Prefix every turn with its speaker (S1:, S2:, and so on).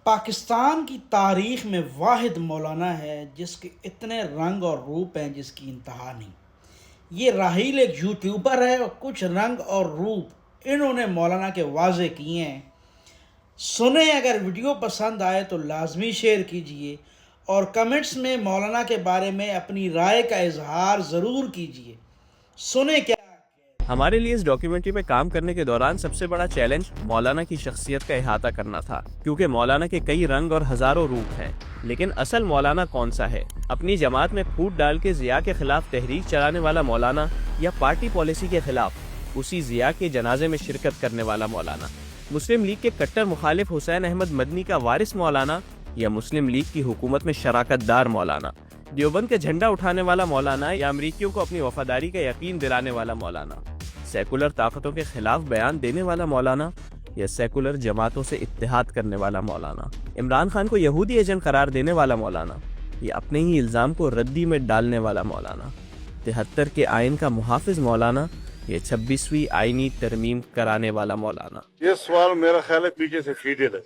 S1: پاکستان کی تاریخ میں واحد مولانا ہے جس کے اتنے رنگ اور روپ ہیں جس کی انتہا نہیں۔ یہ راحیل ایک یوٹیوبر ہے اور کچھ رنگ اور روپ انہوں نے مولانا کے واضح کیے ہیں۔ سنیں، اگر ویڈیو پسند آئے تو لازمی شیئر کیجئے اور کمنٹس میں مولانا کے بارے میں اپنی رائے کا اظہار ضرور کیجئے۔ سنیں کیا
S2: ہمارے لیے اس ڈاکیومنٹری پہ کام کرنے کے دوران سب سے بڑا چیلنج مولانا کی شخصیت کا احاطہ کرنا تھا، کیونکہ مولانا کے کئی رنگ اور ہزاروں روپ ہیں، لیکن اصل مولانا کون سا ہے؟ اپنی جماعت میں پھوٹ ڈال کے ضیاء کے خلاف تحریک چلانے والا مولانا، یا پارٹی پالیسی کے خلاف اسی ضیاء کے جنازے میں شرکت کرنے والا مولانا؟ مسلم لیگ کے کٹر مخالف حسین احمد مدنی کا وارث مولانا، یا مسلم لیگ کی حکومت میں شراکت دار مولانا؟ دیوبند کے جھنڈا اٹھانے والا مولانا، یا امریکیوں کو اپنی وفاداری کا یقین دلانے والا مولانا؟ سیکولر طاقتوں کے خلاف بیان دینے والا مولانا، یا سیکولر جماعتوں سے اتحاد کرنے والا مولانا؟ عمران خان کو یہودی ایجنٹ قرار دینے والا مولانا، یا اپنے ہی الزام کو ردی میں ڈالنے والا مولانا؟ 73 کے آئین کا محافظ مولانا، یا 26ویں آئینی ترمیم کرانے والا مولانا؟
S3: یہ سوال میرا خیال ہے پیچھے سے فیڈڈ ہے۔